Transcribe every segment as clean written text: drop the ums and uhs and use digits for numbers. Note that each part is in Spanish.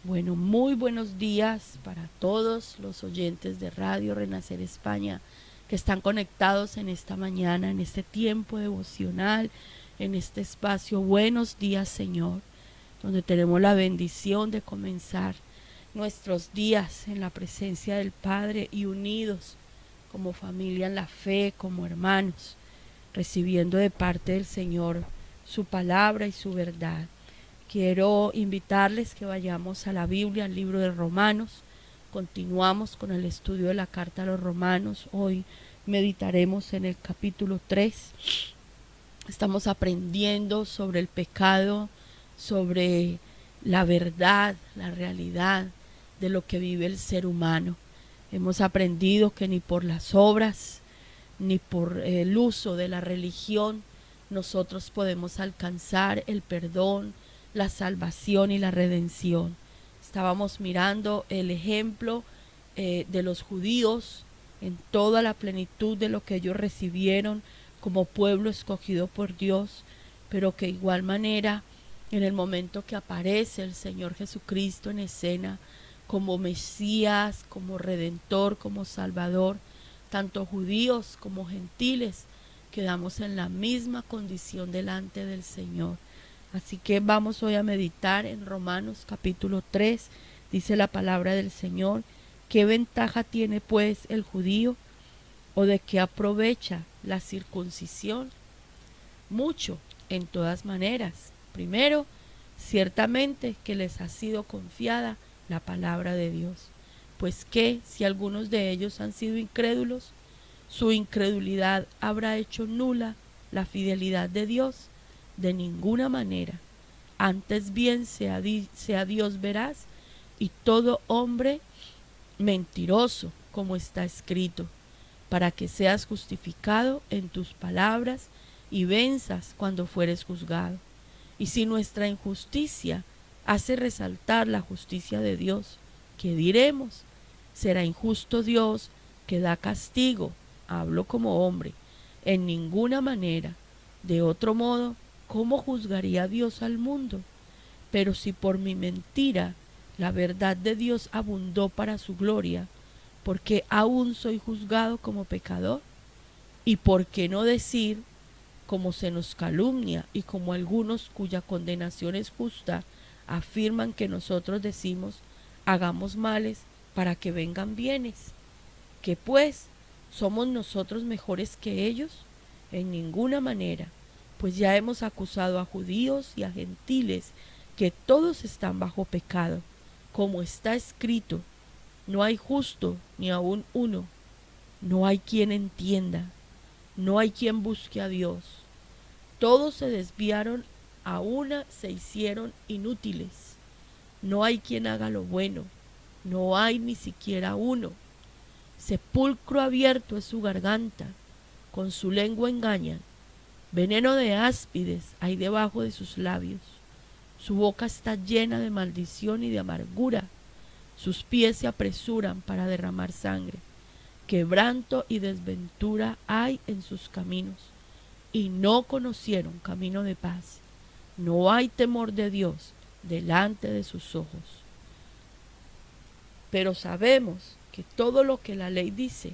Bueno, muy buenos días para todos los oyentes de Radio Renacer España que están conectados en esta mañana, en este tiempo devocional, en este espacio. Buenos días, Señor, donde tenemos la bendición de comenzar nuestros días en la presencia del Padre y unidos como familia en la fe, como hermanos, recibiendo de parte del Señor su palabra y su verdad. Quiero invitarles que vayamos a la Biblia, al libro de Romanos. Continuamos con el estudio de la carta a los Romanos. Hoy meditaremos en el capítulo 3. Estamos aprendiendo sobre el pecado, sobre la verdad, la realidad de lo que vive el ser humano. Hemos aprendido que ni por las obras, ni por el uso de la religión, nosotros podemos alcanzar el perdón, la salvación y la redención. Estábamos mirando el ejemplo de los judíos en toda la plenitud de lo que ellos recibieron como pueblo escogido por Dios, pero que de igual manera en el momento que aparece el Señor Jesucristo en escena como Mesías, como Redentor, como Salvador, tanto judíos como gentiles quedamos en la misma condición delante del Señor. Así que vamos hoy a meditar en Romanos capítulo 3, dice la palabra del Señor. ¿Qué ventaja tiene pues el judío? ¿O de qué aprovecha la circuncisión? Mucho, en todas maneras. Primero, ciertamente que les ha sido confiada la palabra de Dios. Pues que si algunos de ellos han sido incrédulos, su incredulidad habrá hecho nula la fidelidad de Dios. De ninguna manera. Antes bien sea Dios veraz y todo hombre mentiroso, como está escrito, para que seas justificado en tus palabras y venzas cuando fueres juzgado. Y si nuestra injusticia hace resaltar la justicia de Dios, ¿qué diremos? ¿Será injusto Dios que da castigo? Hablo como hombre. En ninguna manera. De otro modo, ¿cómo juzgaría Dios al mundo? Pero si por mi mentira la verdad de Dios abundó para su gloria, ¿por qué aún soy juzgado como pecador? ¿Y por qué no decir, como se nos calumnia y como algunos cuya condenación es justa, afirman que nosotros decimos, hagamos males para que vengan bienes? ¿Que pues somos nosotros mejores que ellos? En ninguna manera, pues ya hemos acusado a judíos y a gentiles que todos están bajo pecado, como está escrito, no hay justo ni aun uno, no hay quien entienda, no hay quien busque a Dios. Todos se desviaron, a una se hicieron inútiles. No hay quien haga lo bueno, no hay ni siquiera uno. Sepulcro abierto es su garganta, con su lengua engañan. Veneno de áspides hay debajo de sus labios. Su boca está llena de maldición y de amargura. Sus pies se apresuran para derramar sangre. Quebranto y desventura hay en sus caminos, y no conocieron camino de paz. No hay temor de Dios delante de sus ojos. Pero sabemos que todo lo que la ley dice,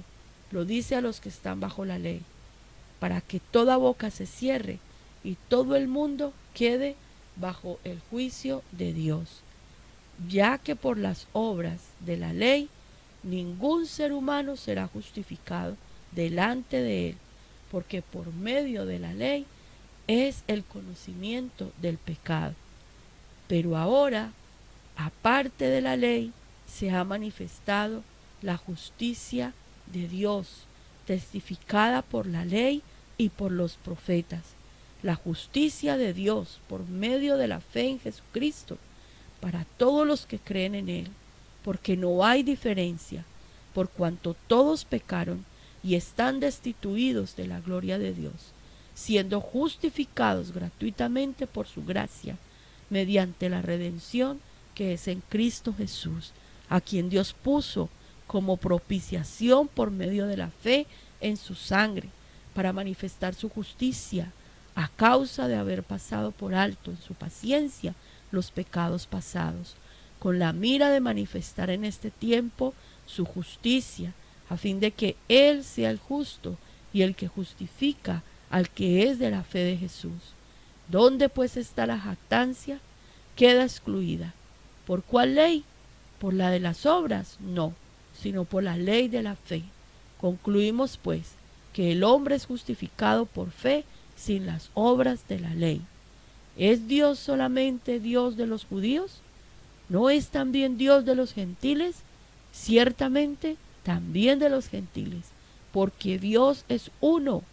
lo dice a los que están bajo la ley, para que toda boca se cierre y todo el mundo quede bajo el juicio de Dios, ya que por las obras de la ley ningún ser humano será justificado delante de él, porque por medio de la ley es el conocimiento del pecado. Pero ahora, aparte de la ley, se ha manifestado la justicia de Dios, testificada por la ley y por los profetas. La justicia de Dios por medio de la fe en Jesucristo para todos los que creen en Él, porque no hay diferencia, por cuanto todos pecaron y están destituidos de la gloria de Dios, siendo justificados gratuitamente por su gracia, mediante la redención que es en Cristo Jesús, a quien Dios puso como propiciación por medio de la fe en su sangre, para manifestar su justicia, a causa de haber pasado por alto en su paciencia los pecados pasados, con la mira de manifestar en este tiempo su justicia, a fin de que Él sea el justo y el que justifica al que es de la fe de Jesús. ¿Dónde pues está la jactancia? Queda excluida. ¿Por cuál ley? ¿Por la de las obras? No, sino por la ley de la fe. Concluimos pues que el hombre es justificado por fe sin las obras de la ley. ¿Es Dios solamente Dios de los judíos? ¿No es también Dios de los gentiles? Ciertamente también de los gentiles, porque Dios es uno,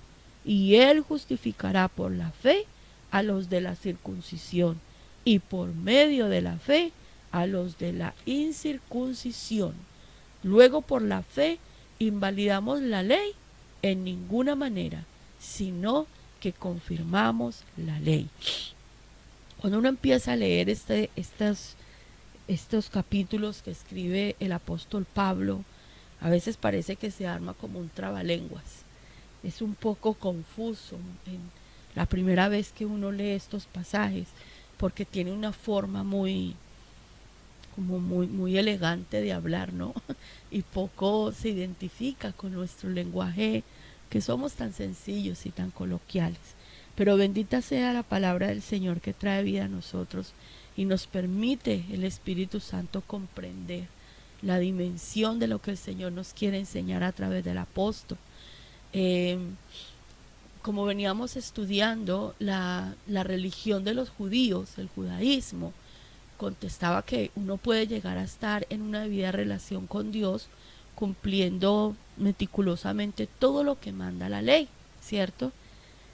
y Él justificará por la fe a los de la circuncisión, y por medio de la fe a los de la incircuncisión. Luego por la fe invalidamos la ley en ninguna manera, sino que confirmamos la ley. Cuando uno empieza a leer estos capítulos que escribe el apóstol Pablo, a veces parece que se arma como un trabalenguas. Es un poco confuso en la primera vez que uno lee estos pasajes, porque tiene una forma muy elegante de hablar, ¿no? Y poco se identifica con nuestro lenguaje, que somos tan sencillos y tan coloquiales. Pero bendita sea la palabra del Señor, que trae vida a nosotros y nos permite el Espíritu Santo comprender la dimensión de lo que el Señor nos quiere enseñar a través del apóstol. Como veníamos estudiando la religión de los judíos, el judaísmo, contestaba que uno puede llegar a estar en una debida relación con Dios cumpliendo meticulosamente todo lo que manda la ley, ¿cierto?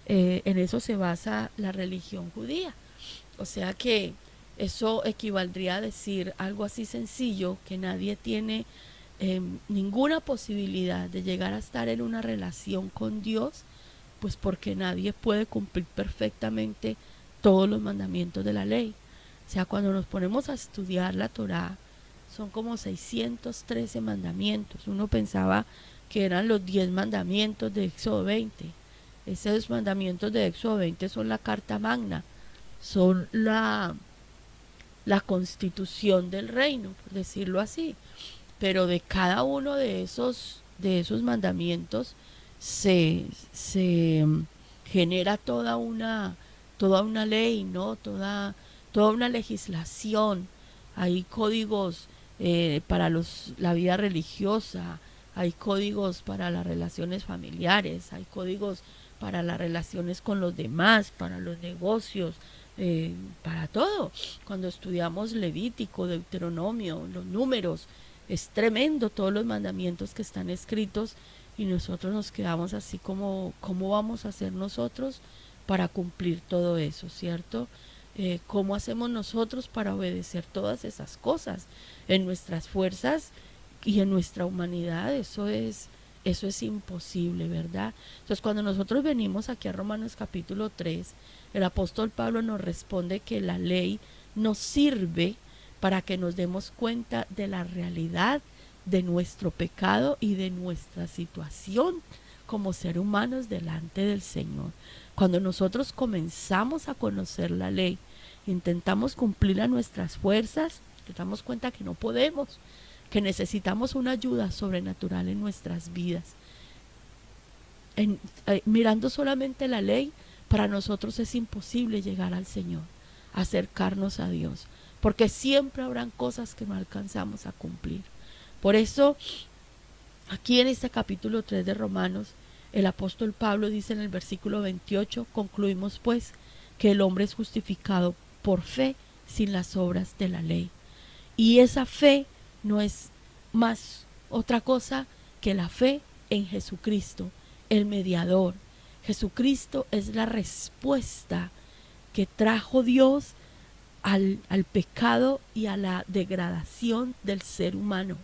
En eso se basa la religión judía. O sea que eso equivaldría a decir algo así sencillo, que nadie tiene ninguna posibilidad de llegar a estar en una relación con Dios, pues porque nadie puede cumplir perfectamente todos los mandamientos de la ley. O sea, cuando nos ponemos a estudiar la Torá, son como 613 mandamientos. Uno pensaba que eran los 10 mandamientos de Éxodo 20. Esos mandamientos de Éxodo 20 son la carta magna, son la constitución del reino, por decirlo así. Pero de cada uno de esos mandamientos se genera toda una ley, ¿no? Toda una legislación. Hay códigos para la vida religiosa, hay códigos para las relaciones familiares, hay códigos para las relaciones con los demás, para los negocios, para todo. Cuando estudiamos Levítico, Deuteronomio, los números, es tremendo todos los mandamientos que están escritos, y nosotros nos quedamos así como, ¿cómo vamos a hacer nosotros para cumplir todo eso, cierto? ¿Cómo hacemos nosotros para obedecer todas esas cosas? En nuestras fuerzas y en nuestra humanidad eso es imposible, ¿verdad? Entonces, cuando nosotros venimos aquí a Romanos capítulo 3, el apóstol Pablo nos responde que la ley nos sirve para que nos demos cuenta de la realidad de nuestro pecado y de nuestra situación como ser humanos delante del Señor. Cuando nosotros comenzamos a conocer la ley, intentamos cumplir a nuestras fuerzas, nos damos cuenta que no podemos, que necesitamos una ayuda sobrenatural en nuestras vidas. Mirando solamente la ley, para nosotros es imposible llegar al Señor, acercarnos a Dios, porque siempre habrán cosas que no alcanzamos a cumplir. Por eso, aquí en este capítulo 3 de Romanos, el apóstol Pablo dice en el versículo 28, concluimos pues que el hombre es justificado por fe sin las obras de la ley. Y esa fe no es más otra cosa que la fe en Jesucristo, el mediador. Jesucristo es la respuesta que trajo Dios al pecado y a la degradación del ser humano.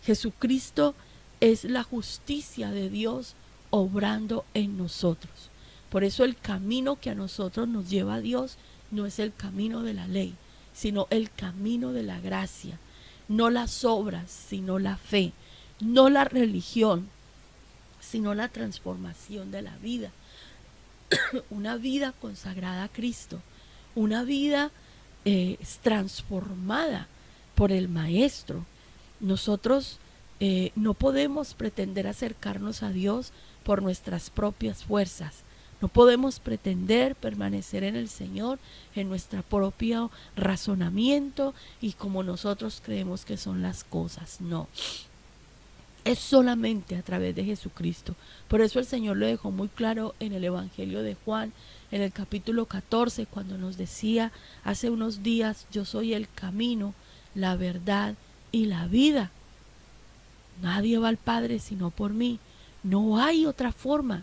Jesucristo es la justicia de Dios obrando en nosotros. Por eso el camino que a nosotros nos lleva a Dios no es el camino de la ley, sino el camino de la gracia. No las obras, sino la fe. No la religión, sino la transformación de la vida. Una vida consagrada a Cristo. Una vida transformada, por el Maestro. Nosotros no podemos pretender acercarnos a Dios por nuestras propias fuerzas. No podemos pretender permanecer en el Señor en nuestro propio razonamiento y como nosotros creemos que son las cosas. No, es solamente a través de Jesucristo. Por eso el Señor lo dejó muy claro en el Evangelio de Juan, en el capítulo 14, cuando nos decía hace unos días: yo soy el camino, la verdad y la vida. Nadie va al Padre sino por mí. No hay otra forma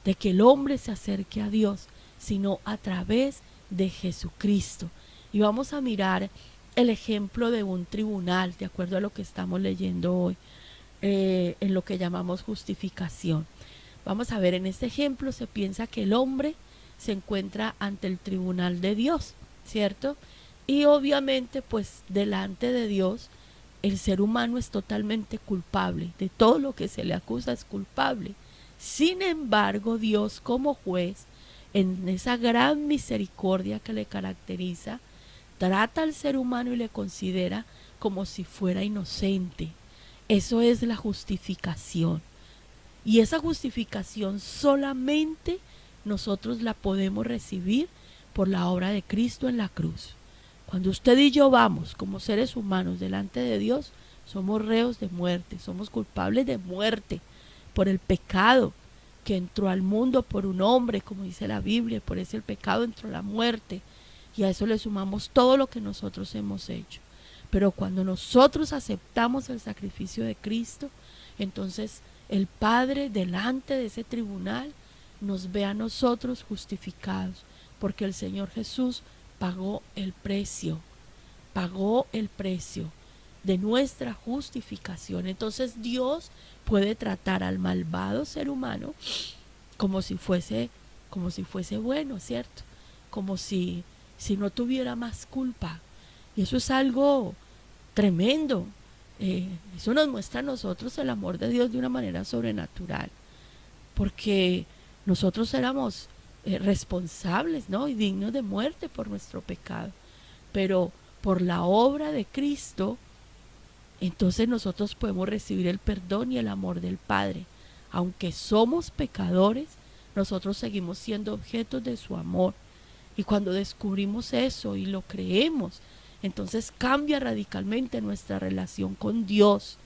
de que el hombre se acerque a Dios sino a través de Jesucristo. Y vamos a mirar el ejemplo de un tribunal, de acuerdo a lo que estamos leyendo hoy, en lo que llamamos justificación. Vamos a ver, en este ejemplo se piensa que el hombre se encuentra ante el tribunal de Dios, ¿cierto? Y obviamente, pues delante de Dios, el ser humano es totalmente culpable. De todo lo que se le acusa es culpable. Sin embargo, Dios como juez, en esa gran misericordia que le caracteriza, trata al ser humano y le considera como si fuera inocente. Eso es la justificación. Y esa justificación solamente nosotros la podemos recibir por la obra de Cristo en la cruz. Cuando usted y yo vamos como seres humanos delante de Dios, somos reos de muerte, somos culpables de muerte por el pecado que entró al mundo por un hombre, como dice la Biblia, por ese el pecado entró la muerte, y a eso le sumamos todo lo que nosotros hemos hecho. Pero cuando nosotros aceptamos el sacrificio de Cristo, entonces el Padre delante de ese tribunal nos ve a nosotros justificados, porque el Señor Jesús pagó el precio de nuestra justificación. Entonces Dios puede tratar al malvado ser humano como si fuese bueno, ¿cierto? Como si no tuviera más culpa. Y eso es algo tremendo. Eso nos muestra a nosotros el amor de Dios de una manera sobrenatural, porque nosotros éramos responsables, ¿no? Y dignos de muerte por nuestro pecado, pero por la obra de Cristo, entonces nosotros podemos recibir el perdón y el amor del Padre. Aunque somos pecadores, nosotros seguimos siendo objetos de su amor. Y cuando descubrimos eso y lo creemos, entonces cambia radicalmente nuestra relación con Dios,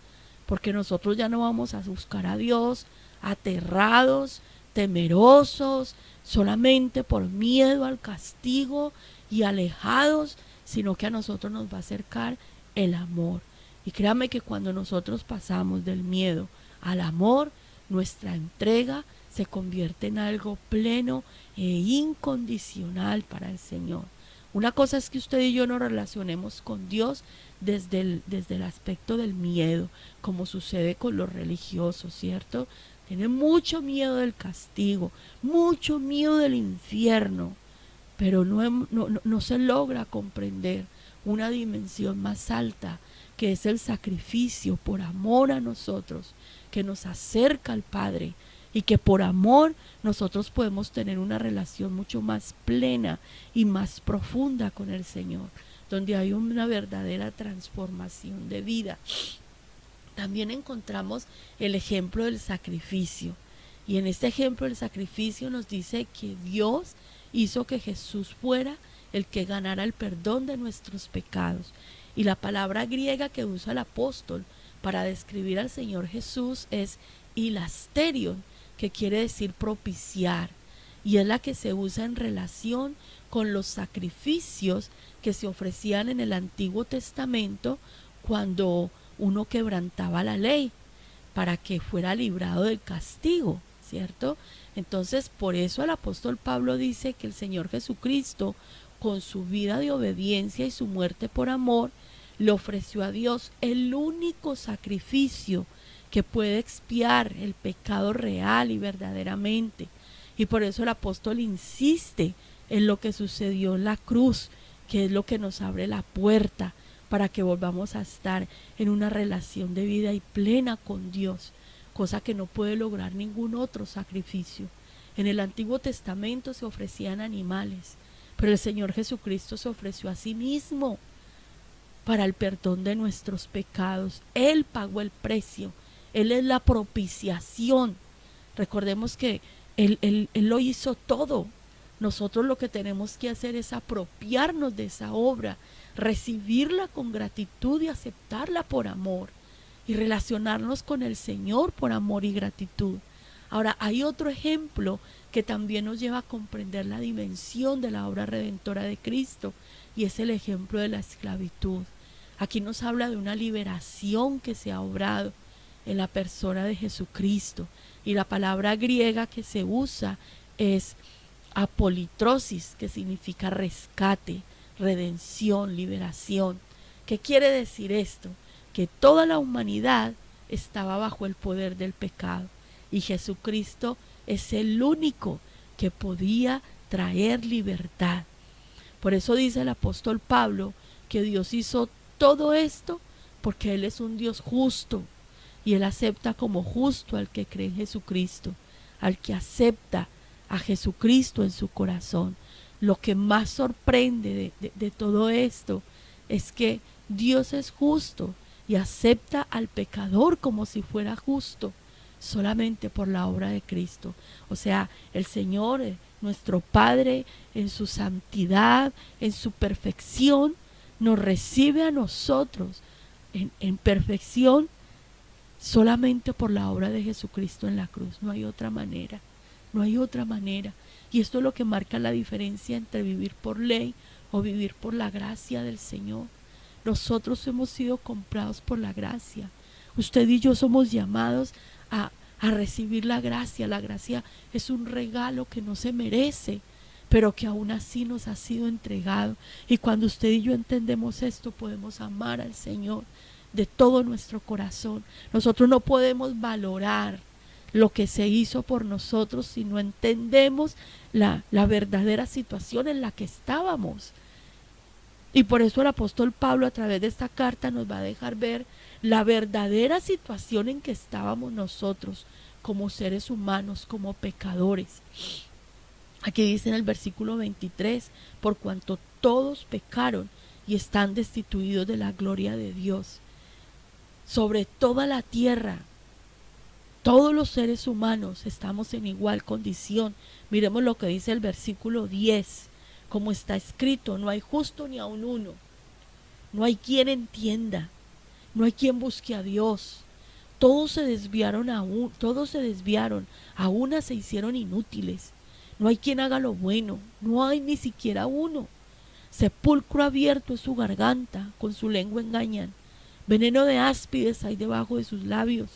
porque nosotros ya no vamos a buscar a Dios aterrados, temerosos, solamente por miedo al castigo y alejados, sino que a nosotros nos va a acercar el amor. Y créame que cuando nosotros pasamos del miedo al amor, nuestra entrega se convierte en algo pleno e incondicional para el Señor. Una cosa es que usted y yo nos relacionemos con Dios desde el aspecto del miedo, como sucede con los religiosos, ¿cierto? Tienen mucho miedo del castigo, mucho miedo del infierno, pero no se logra comprender una dimensión más alta, que es el sacrificio por amor a nosotros, que nos acerca al Padre, y que por amor nosotros podemos tener una relación mucho más plena y más profunda con el Señor, donde hay una verdadera transformación de vida. También encontramos el ejemplo del sacrificio, y en este ejemplo del sacrificio nos dice que Dios hizo que Jesús fuera el que ganara el perdón de nuestros pecados. Y la palabra griega que usa el apóstol para describir al Señor Jesús es hilasterion, que quiere decir propiciar, y es la que se usa en relación con los sacrificios que se ofrecían en el Antiguo Testamento cuando uno quebrantaba la ley para que fuera librado del castigo, ¿cierto? Entonces, por eso el apóstol Pablo dice que el Señor Jesucristo, con su vida de obediencia y su muerte por amor, le ofreció a Dios el único sacrificio que puede expiar el pecado real y verdaderamente. Y por eso el apóstol insiste en lo que sucedió en la cruz, que es lo que nos abre la puerta para que volvamos a estar en una relación de vida y plena con Dios, cosa que no puede lograr ningún otro sacrificio. En el Antiguo Testamento se ofrecían animales, pero el Señor Jesucristo se ofreció a sí mismo. para el perdón de nuestros pecados. Él pagó el precio. Él es la propiciación. Recordemos que Él lo hizo todo. Nosotros lo que tenemos que hacer es apropiarnos de esa obra, recibirla con gratitud y aceptarla por amor, y relacionarnos con el Señor por amor y gratitud. Ahora, hay otro ejemplo que también nos lleva a comprender la dimensión de la obra redentora de Cristo, y es el ejemplo de la esclavitud. Aquí nos habla de una liberación que se ha obrado en la persona de Jesucristo, y la palabra griega que se usa es apolitrosis, que significa rescate, redención, liberación. ¿Qué quiere decir esto? Que toda la humanidad estaba bajo el poder del pecado, y Jesucristo es el único que podía traer libertad. Por eso dice el apóstol Pablo que Dios hizo todo esto porque Él es un Dios justo, y Él acepta como justo al que cree en Jesucristo, al que acepta a Jesucristo en su corazón. Lo que más sorprende de todo esto es que Dios es justo y acepta al pecador como si fuera justo, solamente por la obra de Cristo. O sea, el Señor, nuestro Padre, en su santidad, en su perfección, nos recibe a nosotros en perfección solamente por la obra de Jesucristo en la cruz. No hay otra manera, no hay otra manera. Y esto es lo que marca la diferencia entre vivir por ley o vivir por la gracia del Señor. Nosotros hemos sido comprados por la gracia. Usted y yo somos llamados a recibir la gracia. La gracia es un regalo que no se merece, pero que aún así nos ha sido entregado. Y cuando usted y yo entendemos esto, podemos amar al Señor de todo nuestro corazón. Nosotros no podemos valorar lo que se hizo por nosotros si no entendemos la verdadera situación en la que estábamos. Y por eso el apóstol Pablo, a través de esta carta, nos va a dejar ver la verdadera situación en que estábamos nosotros como seres humanos, como pecadores. Aquí dice en el versículo 23, por cuanto todos pecaron y están destituidos de la gloria de Dios. Sobre toda la tierra, todos los seres humanos estamos en igual condición. Miremos lo que dice el versículo 10. Como está escrito, no hay justo ni aun uno. No hay quien entienda. No hay quien busque a Dios. Todos se desviaron, a una se hicieron inútiles. No hay quien haga lo bueno. No hay ni siquiera uno. Sepulcro abierto es su garganta, con su lengua engañan. Veneno de áspides hay debajo de sus labios.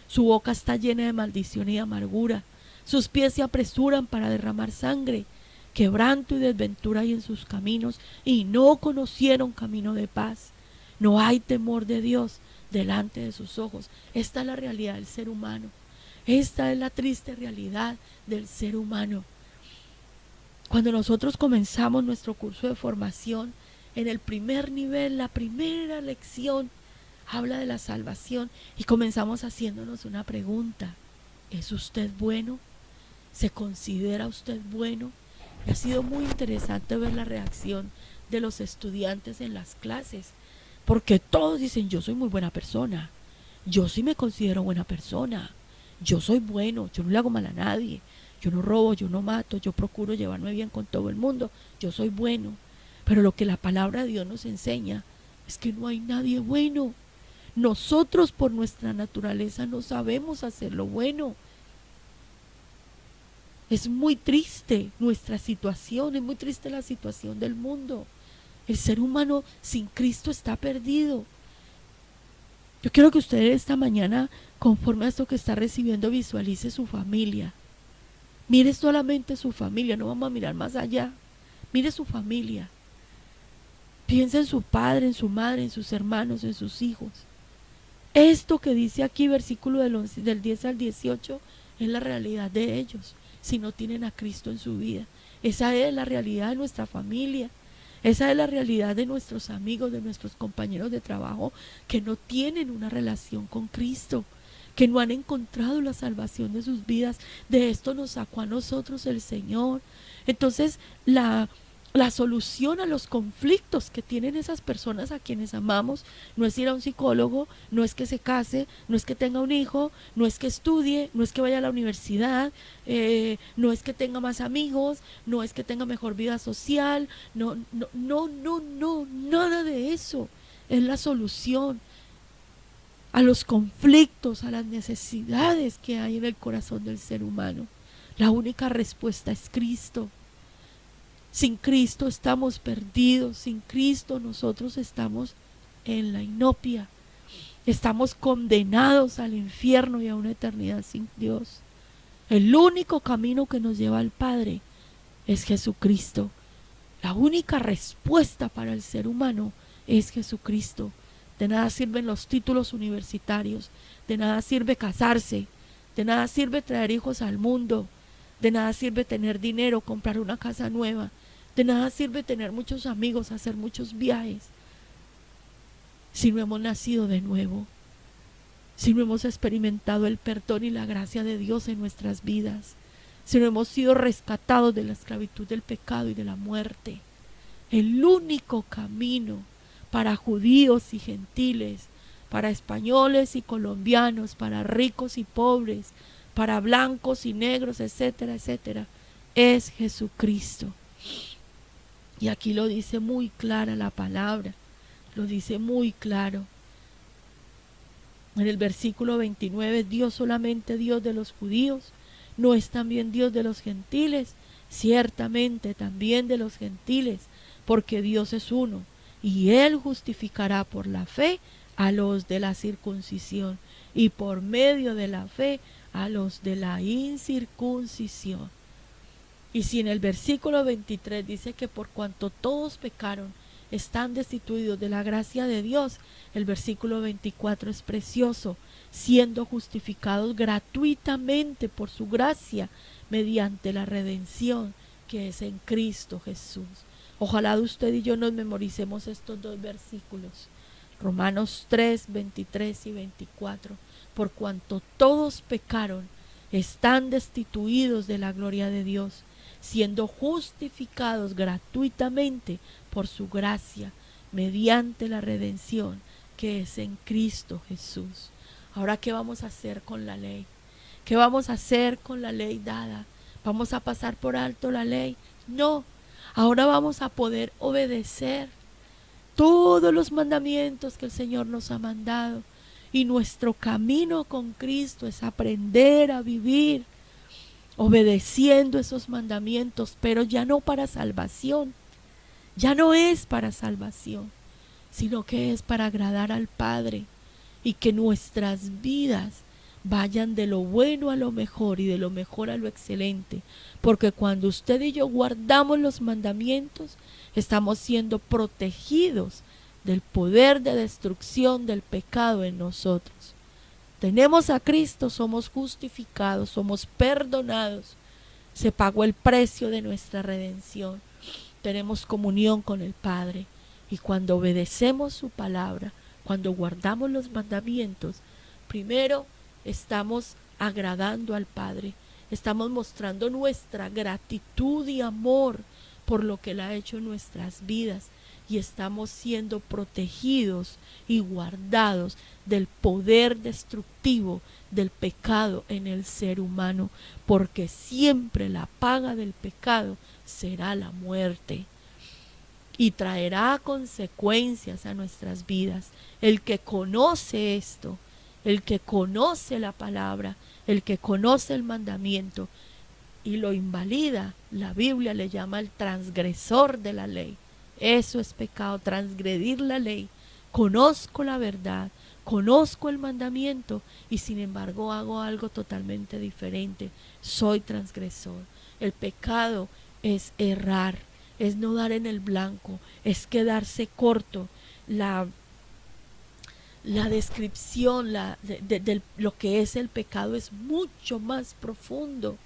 Su boca está llena de maldición y de amargura. Sus pies se apresuran para derramar sangre. Quebranto y desventura hay en sus caminos, y no conocieron camino de paz. No hay temor de Dios delante de sus ojos. Esta es la realidad del ser humano. Esta es la triste realidad del ser humano. Cuando nosotros comenzamos nuestro curso de formación, en el primer nivel, la primera lección habla de la salvación, y comenzamos haciéndonos una pregunta: ¿es usted bueno? ¿Se considera usted bueno? Y ha sido muy interesante ver la reacción de los estudiantes en las clases, porque todos dicen: yo soy muy buena persona, yo sí me considero buena persona, yo soy bueno, yo no le hago mal a nadie, yo no robo, yo no mato, yo procuro llevarme bien con todo el mundo, yo soy bueno. Pero lo que la palabra de Dios nos enseña es que no hay nadie bueno. Nosotros por nuestra naturaleza no sabemos hacer lo bueno. Es muy triste nuestra situación, es muy triste la situación del mundo. El ser humano sin Cristo está perdido. Yo quiero que usted esta mañana, conforme a esto que está recibiendo, visualice su familia. Mire solamente su familia, no vamos a mirar más allá. Mire su familia. Piensa en su padre, en su madre, en sus hermanos, en sus hijos. Esto que dice aquí, versículo del 10 al 18, es la realidad de ellos, si no tienen a Cristo en su vida. Esa es la realidad de nuestra familia. Esa es la realidad de nuestros amigos, de nuestros compañeros de trabajo, que no tienen una relación con Cristo, que no han encontrado la salvación de sus vidas. De esto nos sacó a nosotros el Señor. Entonces, la La solución a los conflictos que tienen esas personas a quienes amamos no es ir a un psicólogo, no es que se case, no es que tenga un hijo, no es que estudie, no es que vaya a la universidad, no es que tenga más amigos, no es que tenga mejor vida social, no, nada de eso es la solución a los conflictos, a las necesidades que hay en el corazón del ser humano. La única respuesta es Cristo. Sin Cristo estamos perdidos, sin Cristo nosotros estamos en la inopia, estamos condenados al infierno y a una eternidad sin Dios. El único camino que nos lleva al Padre es Jesucristo. La única respuesta para el ser humano es Jesucristo. De nada sirven los títulos universitarios, de nada sirve casarse, de nada sirve traer hijos al mundo, de nada sirve tener dinero, comprar una casa nueva. De nada sirve tener muchos amigos, hacer muchos viajes, si no hemos nacido de nuevo, si no hemos experimentado el perdón y la gracia de Dios en nuestras vidas, si no hemos sido rescatados de la esclavitud del pecado y de la muerte. El único camino para judíos y gentiles, para españoles y colombianos, para ricos y pobres, para blancos y negros, etcétera, etcétera, es Jesucristo. Y aquí lo dice muy clara la palabra, lo dice muy claro. En el versículo 29, Dios solamente Dios de los judíos, no es también Dios de los gentiles, ciertamente también de los gentiles, porque Dios es uno, y Él justificará por la fe a los de la circuncisión, y por medio de la fe a los de la incircuncisión. Y si en el versículo 23 dice que por cuanto todos pecaron, están destituidos de la gracia de Dios, el versículo 24 es precioso, siendo justificados gratuitamente por su gracia, mediante la redención que es en Cristo Jesús. Ojalá usted y yo nos memoricemos estos dos versículos, Romanos 3, 23 y 24. Por cuanto todos pecaron, están destituidos de la gloria de Dios, siendo justificados gratuitamente por su gracia, mediante la redención que es en Cristo Jesús. Ahora, ¿qué vamos a hacer con la ley? ¿Qué vamos a hacer con la ley dada? ¿Vamos a pasar por alto la ley? No, ahora vamos a poder obedecer todos los mandamientos que el Señor nos ha mandado. Y nuestro camino con Cristo es aprender a vivir obedeciendo esos mandamientos, pero ya no para salvación, ya no es para salvación, sino que es para agradar al Padre y que nuestras vidas vayan de lo bueno a lo mejor y de lo mejor a lo excelente, porque cuando usted y yo guardamos los mandamientos, estamos siendo protegidos del poder de destrucción del pecado en nosotros. Tenemos a Cristo, somos justificados, somos perdonados, se pagó el precio de nuestra redención, tenemos comunión con el Padre, y cuando obedecemos su palabra, cuando guardamos los mandamientos, primero estamos agradando al Padre, estamos mostrando nuestra gratitud y amor por lo que Él ha hecho en nuestras vidas, y estamos siendo protegidos y guardados del poder destructivo del pecado en el ser humano, porque siempre la paga del pecado será la muerte y traerá consecuencias a nuestras vidas. El que conoce esto, el que conoce la palabra, el que conoce el mandamiento y lo invalida, la Biblia le llama el transgresor de la ley. Eso es pecado, transgredir la ley. Conozco la verdad, conozco el mandamiento y sin embargo hago algo totalmente diferente. Soy transgresor. El pecado es errar, es no dar en el blanco, es quedarse corto. La descripción de lo que es el pecado es mucho más profundo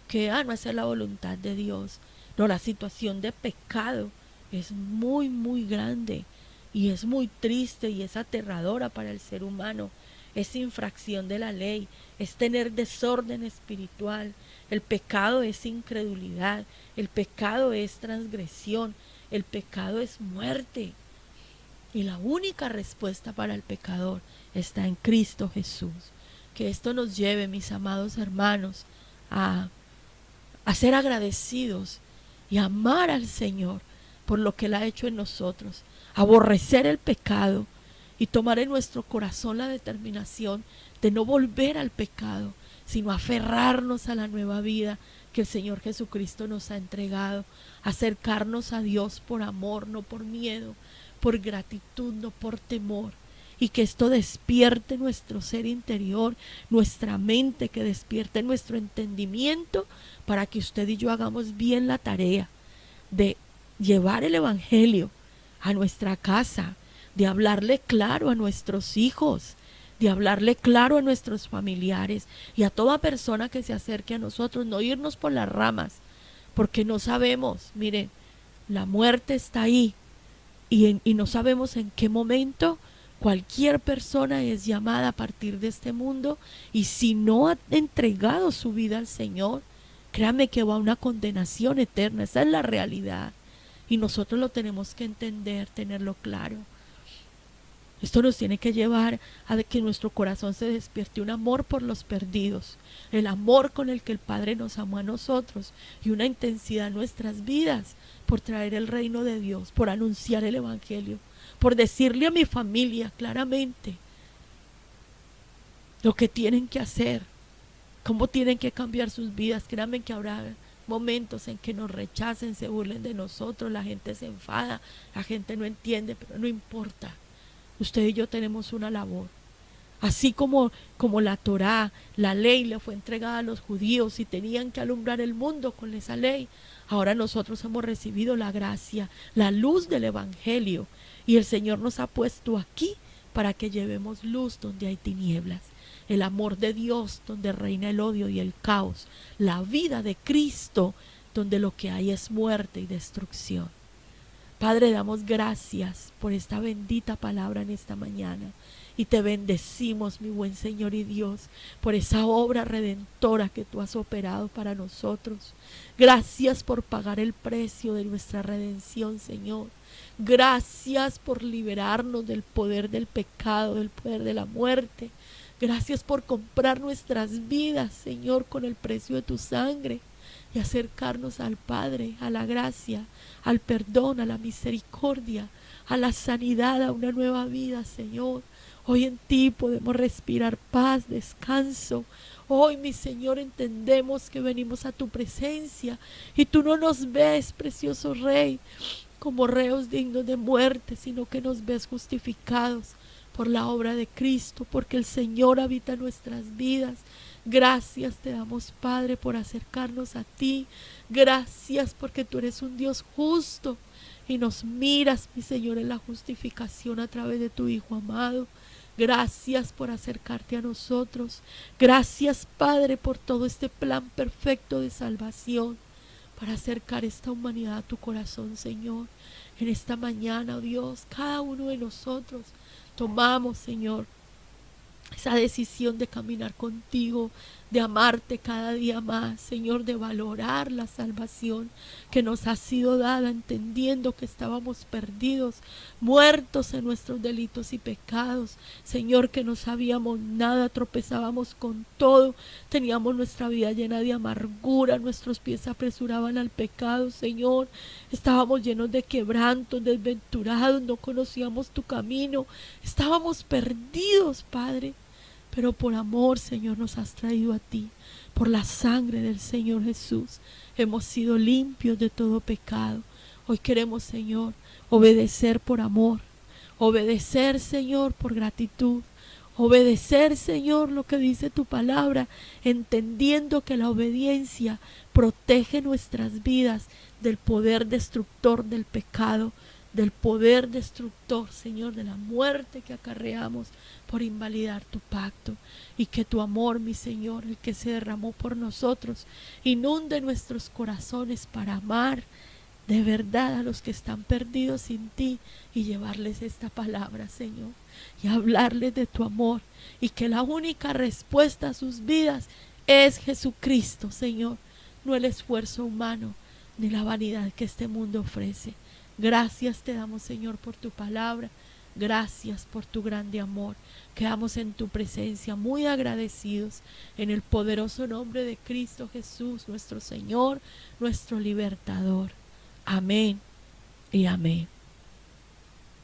que no hacer la voluntad de Dios. No, la situación de pecado es muy, muy grande y es muy triste y es aterradora para el ser humano. es infracción de la ley, es tener desorden espiritual. El pecado es incredulidad, el pecado es transgresión, el pecado es muerte. Y la única respuesta para el pecador está en Cristo Jesús. Que esto nos lleve, mis amados hermanos, a ser agradecidos y amar al Señor por lo que Él ha hecho en nosotros, aborrecer el pecado y tomar en nuestro corazón la determinación de no volver al pecado, sino aferrarnos a la nueva vida que el Señor Jesucristo nos ha entregado, acercarnos a Dios por amor, no por miedo, por gratitud, no por temor. Y que esto despierte nuestro ser interior, nuestra mente, que despierte nuestro entendimiento, para que usted y yo hagamos bien la tarea de llevar el evangelio a nuestra casa, de hablarle claro a nuestros hijos, de hablarle claro a nuestros familiares y a toda persona que se acerque a nosotros, no irnos por las ramas, porque no sabemos, miren, la muerte está ahí y no sabemos en qué momento cualquier persona es llamada a partir de este mundo, y si no ha entregado su vida al Señor, créame que va a una condenación eterna. Esa es la realidad y nosotros lo tenemos que entender, tenerlo claro. Esto nos tiene que llevar a que en nuestro corazón se despierte un amor por los perdidos, el amor con el que el Padre nos amó a nosotros, y una intensidad en nuestras vidas por traer el reino de Dios, por anunciar el evangelio, por decirle a mi familia claramente lo que tienen que hacer, cómo tienen que cambiar sus vidas. Créanme que habrá momentos en que nos rechacen, se burlen de nosotros, la gente se enfada, la gente no entiende, pero no importa. Usted y yo tenemos una labor. Así como la Torá, la ley le fue entregada a los judíos y tenían que alumbrar el mundo con esa ley, ahora nosotros hemos recibido la gracia, la luz del evangelio, y el Señor nos ha puesto aquí para que llevemos luz donde hay tinieblas, el amor de Dios donde reina el odio y el caos, la vida de Cristo donde lo que hay es muerte y destrucción. Padre, damos gracias por esta bendita palabra en esta mañana y te bendecimos, mi buen Señor y Dios, por esa obra redentora que tú has operado para nosotros. Gracias por pagar el precio de nuestra redención, Señor. Gracias por liberarnos del poder del pecado, del poder de la muerte. Gracias por comprar nuestras vidas, Señor, con el precio de tu sangre, y acercarnos al Padre, a la gracia, al perdón, a la misericordia, a la sanidad, a una nueva vida, Señor. Hoy en ti podemos respirar paz, descanso. Hoy, mi Señor, entendemos que venimos a tu presencia y tú no nos ves, precioso Rey, como reos dignos de muerte, sino que nos ves justificados por la obra de Cristo, porque el Señor habita en nuestras vidas. Gracias te damos, Padre, por acercarnos a ti. Gracias porque tú eres un Dios justo y nos miras, mi Señor, en la justificación a través de tu Hijo amado. Gracias por acercarte a nosotros. Gracias, Padre, por todo este plan perfecto de salvación, para acercar esta humanidad a tu corazón, Señor. En esta mañana, oh Dios, cada uno de nosotros tomamos, Señor, esa decisión de caminar contigo, de amarte cada día más, Señor, de valorar la salvación que nos ha sido dada, entendiendo que estábamos perdidos, muertos en nuestros delitos y pecados, Señor, que no sabíamos nada, tropezábamos con todo, teníamos nuestra vida llena de amargura, nuestros pies se apresuraban al pecado, Señor, estábamos llenos de quebrantos, desventurados, no conocíamos tu camino, estábamos perdidos, Padre. Pero por amor, Señor, nos has traído a ti. Por la sangre del Señor Jesús hemos sido limpios de todo pecado. Hoy queremos, Señor, obedecer por amor. Obedecer, Señor, por gratitud. Obedecer, Señor, lo que dice tu palabra, entendiendo que la obediencia protege nuestras vidas del poder destructor del pecado, del poder destructor, Señor, de la muerte que acarreamos por invalidar tu pacto. Y que tu amor, mi Señor, el que se derramó por nosotros, inunde nuestros corazones para amar de verdad a los que están perdidos sin ti y llevarles esta palabra, Señor, y hablarles de tu amor, y que la única respuesta a sus vidas es Jesucristo, Señor, no el esfuerzo humano ni la vanidad que este mundo ofrece. Gracias te damos, Señor, por tu palabra. Gracias por tu grande amor. Quedamos en tu presencia muy agradecidos en el poderoso nombre de Cristo Jesús, nuestro Señor, nuestro libertador. Amén y amén.